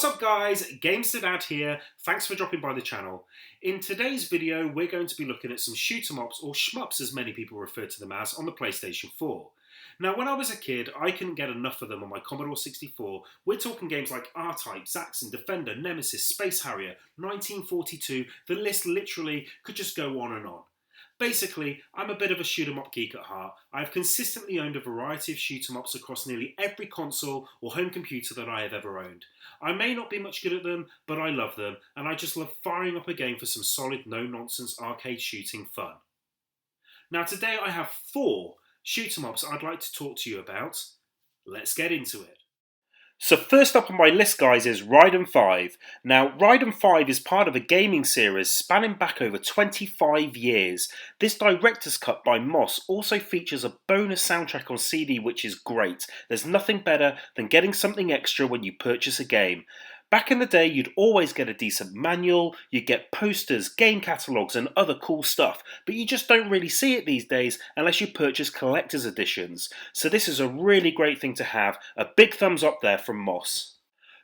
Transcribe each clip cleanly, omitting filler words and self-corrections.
What's up guys, Gamesterdad here, thanks for dropping by the channel. In today's video we're going to be looking at some shoot 'em ups, or shmups as many people refer to them as, on the PlayStation 4. Now when I was a kid I couldn't get enough of them on my Commodore 64. We're talking games like R-Type, Zaxxon, Defender, Nemesis, Space Harrier, 1942, the list literally could just go on and on. Basically, I'm a bit of a shoot 'em up geek at heart. I've consistently owned a variety of shoot 'em ups across nearly every console or home computer that I have ever owned. I may not be much good at them, but I love them, and I just love firing up a game for some solid, no-nonsense arcade shooting fun. Now today I have 4 shoot 'em ups I'd like to talk to you about. Let's get into it. So first up on my list guys is Rydin Five. Now Rydin Five is part of a gaming series spanning back over 25 years. This director's cut by Moss also features a bonus soundtrack on CD which is great. There's nothing better than getting something extra when you purchase a game. Back in the day you'd always get a decent manual, you'd get posters, game catalogues and other cool stuff, but you just don't really see it these days unless you purchase collector's editions. So this is a really great thing to have, a big thumbs up there from Moss.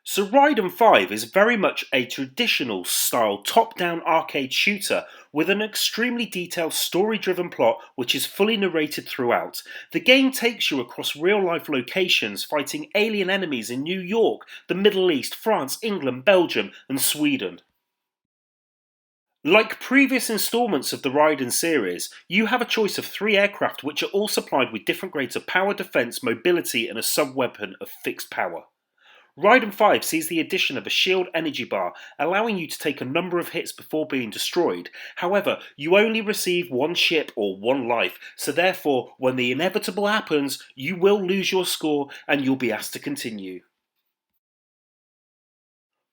So Rydin 5 is very much a traditional style top-down arcade shooter with an extremely detailed story-driven plot which is fully narrated throughout. The game takes you across real-life locations fighting alien enemies in New York, the Middle East, France, England, Belgium and Sweden. Like previous installments of the Rydin series, you have a choice of 3 aircraft which are all supplied with different grades of power, defense, mobility and a sub-weapon of fixed power. Rydin 5 sees the addition of a shield energy bar, allowing you to take a number of hits before being destroyed. However, you only receive 1 ship or 1 life, so therefore, when the inevitable happens, you will lose your score and you'll be asked to continue.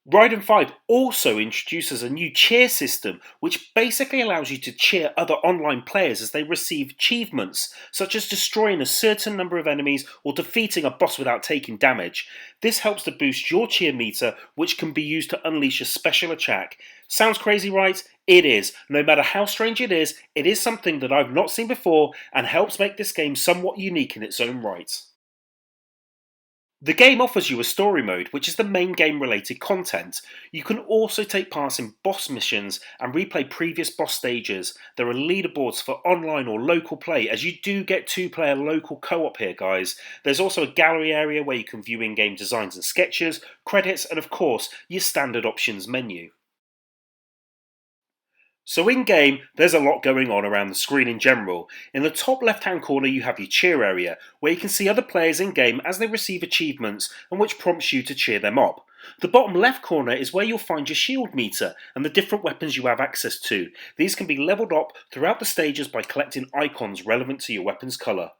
Rydin 5 also introduces a new cheer system which basically allows you to cheer other online players as they receive achievements, such as destroying a certain number of enemies or defeating a boss without taking damage. This helps to boost your cheer meter, which can be used to unleash a special attack. Sounds crazy, right? It is. No matter how strange it is something that I've not seen before and helps make this game somewhat unique in its own right. The game offers you a story mode, which is the main game related content. You can also take part in boss missions and replay previous boss stages. There are leaderboards for online or local play, as you do get 2-player local co-op here guys. There's also a gallery area where you can view in-game designs and sketches, credits and of course your standard options menu. So in game, there's a lot going on around the screen in general. In the top left hand corner you have your cheer area, where you can see other players in game as they receive achievements and which prompts you to cheer them up. The bottom left corner is where you'll find your shield meter and the different weapons you have access to. These can be leveled up throughout the stages by collecting icons relevant to your weapon's colour.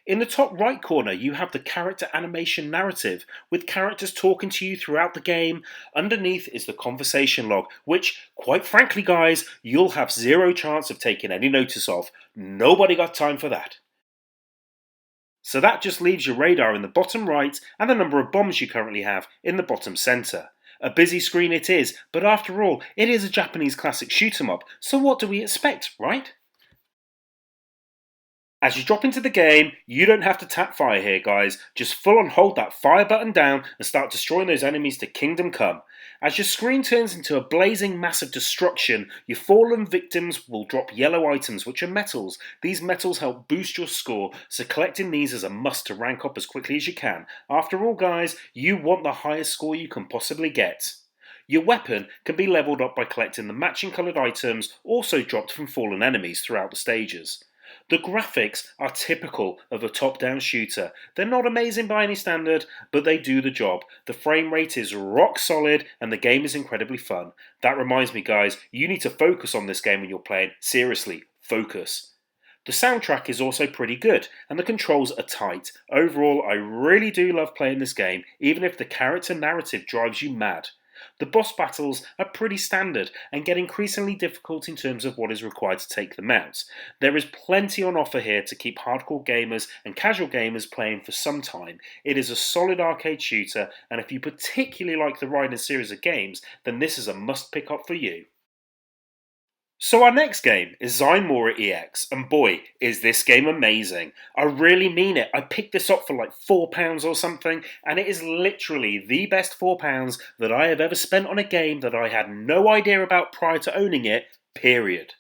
In the top right corner you have the character animation narrative, with characters talking to you throughout the game. Underneath is the conversation log, which, quite frankly guys, you'll have 0 chance of taking any notice of. Nobody got time for that. So that just leaves your radar in the bottom right and the number of bombs you currently have in the bottom centre. A busy screen it is, but after all, it is a Japanese classic shoot 'em up, so what do we expect, right? As you drop into the game, you don't have to tap fire here guys, just full on hold that fire button down and start destroying those enemies to kingdom come. As your screen turns into a blazing mass of destruction, your fallen victims will drop yellow items which are metals. These metals help boost your score, so collecting these is a must to rank up as quickly as you can. After all guys, you want the highest score you can possibly get. Your weapon can be leveled up by collecting the matching coloured items also dropped from fallen enemies throughout the stages. The graphics are typical of a top-down shooter. They're not amazing by any standard, but they do the job. The frame rate is rock solid and the game is incredibly fun. That reminds me guys, you need to focus on this game when you're playing. Seriously, focus. The soundtrack is also pretty good and the controls are tight. Overall, I really do love playing this game, even if the character narrative drives you mad. The boss battles are pretty standard and get increasingly difficult in terms of what is required to take them out. There is plenty on offer here to keep hardcore gamers and casual gamers playing for some time. It is a solid arcade shooter, and if you particularly like the Rydin series of games, then this is a must pick up for you. So our next game is Xy-Sythe EX, and boy, is this game amazing. I really mean it. I picked this up for like £4 or something, and it is literally the best £4 that I have ever spent on a game that I had no idea about prior to owning it, period.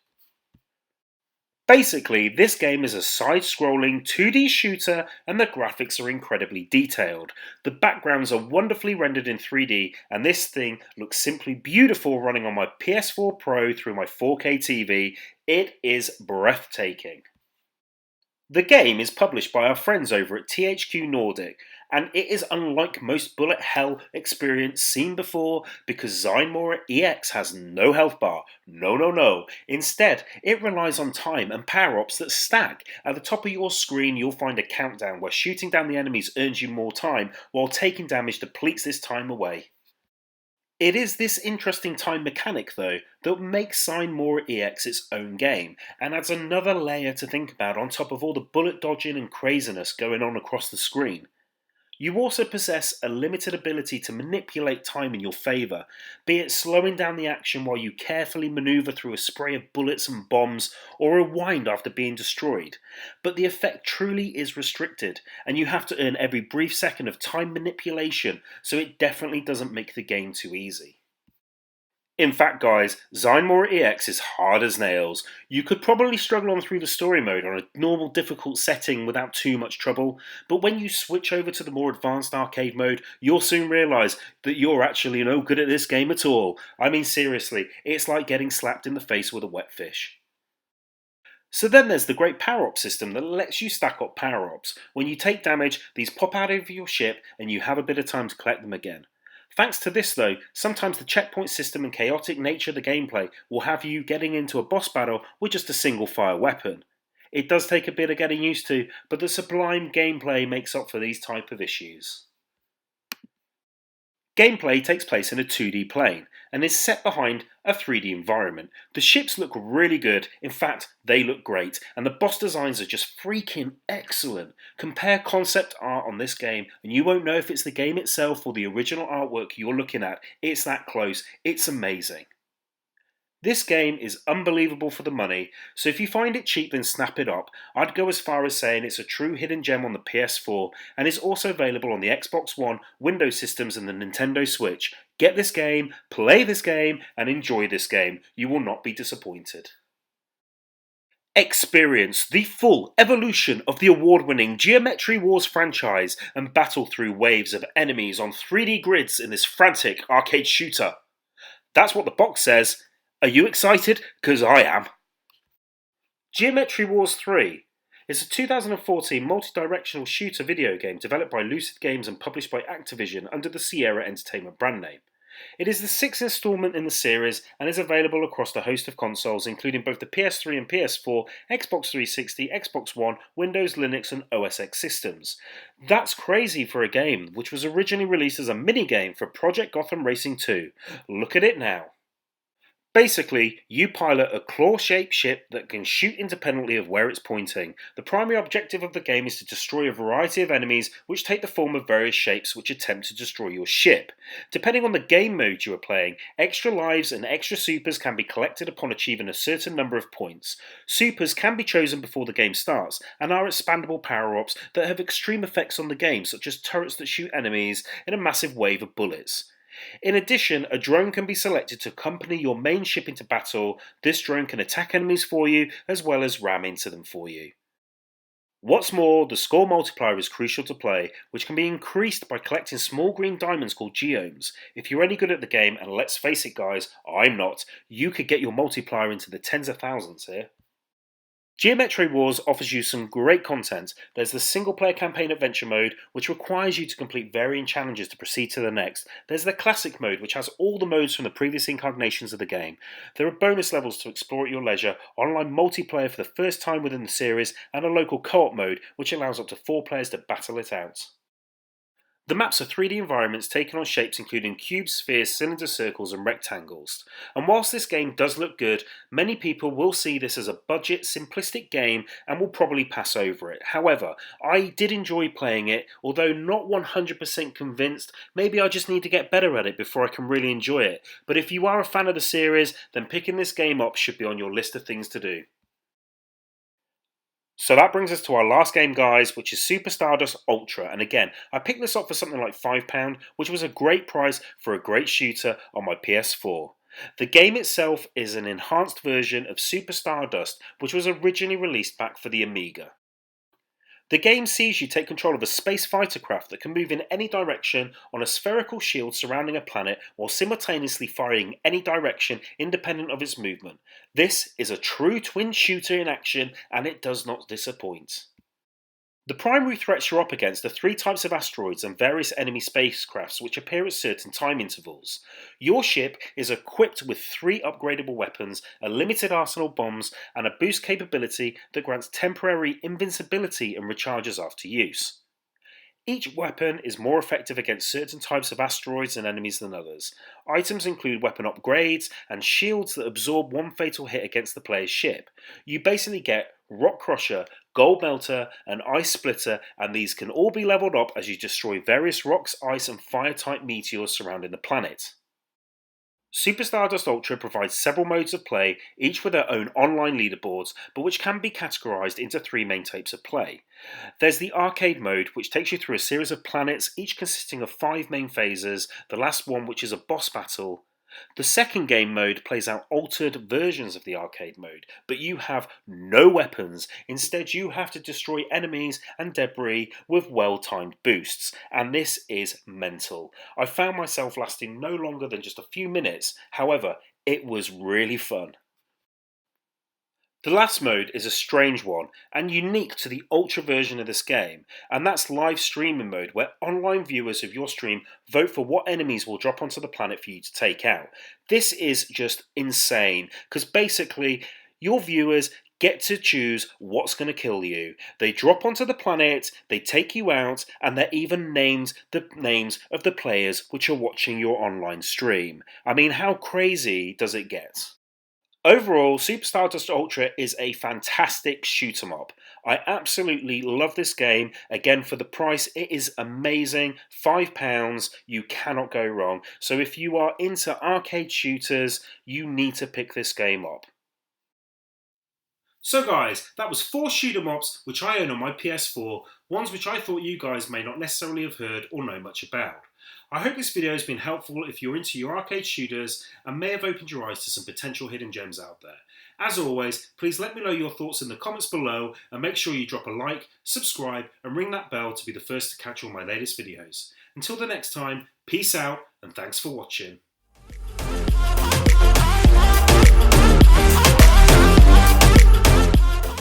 Basically, this game is a side-scrolling 2D shooter and the graphics are incredibly detailed. The backgrounds are wonderfully rendered in 3D and this thing looks simply beautiful running on my PS4 Pro through my 4K TV. It is breathtaking. The game is published by our friends over at THQ Nordic, and it is unlike most bullet hell experience seen before because Xy-Sythe EX has no health bar. No, no, no. Instead, it relies on time and power-ups that stack. At the top of your screen, you'll find a countdown where shooting down the enemies earns you more time, while taking damage depletes this time away. It is this interesting time mechanic, though, that makes Xy-Sythe EX its own game, and adds another layer to think about on top of all the bullet dodging and craziness going on across the screen. You also possess a limited ability to manipulate time in your favour, be it slowing down the action while you carefully manoeuvre through a spray of bullets and bombs, or rewind after being destroyed. But the effect truly is restricted, and you have to earn every brief second of time manipulation, so it definitely doesn't make the game too easy. In fact, guys, Xy-Sythe EX is hard as nails. You could probably struggle on through the story mode on a normal difficult setting without too much trouble, but when you switch over to the more advanced arcade mode, you'll soon realise that you're actually no good at this game at all. I mean seriously, it's like getting slapped in the face with a wet fish. So then there's the great power-up system that lets you stack up power-ups. When you take damage, these pop out of your ship and you have a bit of time to collect them again. Thanks to this though, sometimes the checkpoint system and chaotic nature of the gameplay will have you getting into a boss battle with just a single fire weapon. It does take a bit of getting used to, but the sublime gameplay makes up for these type of issues. Gameplay takes place in a 2D plane and is set behind a 3D environment. The ships look really good, in fact they look great, and the boss designs are just freaking excellent. Compare concept art on this game and you won't know if it's the game itself or the original artwork you're looking at. It's that close, it's amazing. This game is unbelievable for the money, so if you find it cheap then snap it up. I'd go as far as saying it's a true hidden gem on the PS4 and is also available on the Xbox One, Windows systems and the Nintendo Switch. Get this game, play this game and enjoy this game. You will not be disappointed. Experience the full evolution of the award-winning Geometry Wars franchise and battle through waves of enemies on 3D grids in this frantic arcade shooter. That's what the box says. Are you excited? 'Cause I am. Geometry Wars 3 is a 2014 multi-directional shooter video game developed by Lucid Games and published by Activision under the Sierra Entertainment brand name. It is the sixth installment in the series and is available across a host of consoles including both the PS3 and PS4, Xbox 360, Xbox One, Windows, Linux and OS X systems. That's crazy for a game which was originally released as a mini-game for Project Gotham Racing 2. Look at it now. Basically, you pilot a claw-shaped ship that can shoot independently of where it's pointing. The primary objective of the game is to destroy a variety of enemies which take the form of various shapes which attempt to destroy your ship. Depending on the game mode you are playing, extra lives and extra supers can be collected upon achieving a certain number of points. Supers can be chosen before the game starts and are expandable power-ups that have extreme effects on the game, such as turrets that shoot enemies in a massive wave of bullets. In addition, a drone can be selected to accompany your main ship into battle. This drone can attack enemies for you as well as ram into them for you. What's more, the score multiplier is crucial to play, which can be increased by collecting small green diamonds called geomes. If you're any good at the game, and let's face it guys, I'm not, you could get your multiplier into the tens of thousands here. Geometry Wars offers you some great content. There's the single player campaign adventure mode, which requires you to complete varying challenges to proceed to the next. There's the classic mode, which has all the modes from the previous incarnations of the game. There are bonus levels to explore at your leisure, online multiplayer for the first time within the series, and a local co-op mode, which allows up to 4 players to battle it out. The maps are 3D environments taken on shapes including cubes, spheres, cylinders, circles and rectangles. And whilst this game does look good, many people will see this as a budget, simplistic game and will probably pass over it. However, I did enjoy playing it, although not 100% convinced. Maybe I just need to get better at it before I can really enjoy it. But if you are a fan of the series, then picking this game up should be on your list of things to do. So that brings us to our last game, guys, which is Super Stardust Ultra. And again, I picked this up for something like £5, which was a great price for a great shooter on my PS4. The game itself is an enhanced version of Super Stardust, which was originally released back for the Amiga. The game sees you take control of a space fighter craft that can move in any direction on a spherical shield surrounding a planet while simultaneously firing any direction independent of its movement. This is a true twin shooter in action and it does not disappoint. The primary threats you're up against are three types of asteroids and various enemy spacecrafts which appear at certain time intervals. Your ship is equipped with 3 upgradable weapons, a limited arsenal of bombs, and a boost capability that grants temporary invincibility and recharges after use. Each weapon is more effective against certain types of asteroids and enemies than others. Items include weapon upgrades and shields that absorb one fatal hit against the player's ship. You basically get Rock Crusher, Gold Melter, and Ice Splitter, and these can all be leveled up as you destroy various rocks, ice, and fire type meteors surrounding the planet. Super Stardust Ultra provides several modes of play, each with their own online leaderboards, but which can be categorised into 3 main types of play. There's the arcade mode, which takes you through a series of planets, each consisting of 5 main phases, the last one which is a boss battle. The second game mode plays out altered versions of the arcade mode, but you have no weapons. Instead, you have to destroy enemies and debris with well-timed boosts, and this is mental. I found myself lasting no longer than just a few minutes, however, it was really fun. The last mode is a strange one and unique to the Ultra version of this game, and that's live streaming mode, where online viewers of your stream vote for what enemies will drop onto the planet for you to take out. This is just insane, because basically your viewers get to choose what's going to kill you. They drop onto the planet, they take you out, and they're even named the names of the players which are watching your online stream. I mean, how crazy does it get? Overall, Super Stardust Ultra is a fantastic shoot 'em up. I absolutely love this game. Again, for the price, it is amazing. £5, you cannot go wrong. So if you are into arcade shooters, you need to pick this game up. So guys, that was 4 shoot 'em ups which I own on my PS4, ones which I thought you guys may not necessarily have heard or know much about. I hope this video has been helpful if you're into your arcade shooters and may have opened your eyes to some potential hidden gems out there. As always, please let me know your thoughts in the comments below and make sure you drop a like, subscribe and ring that bell to be the first to catch all my latest videos. Until the next time, peace out and thanks for watching.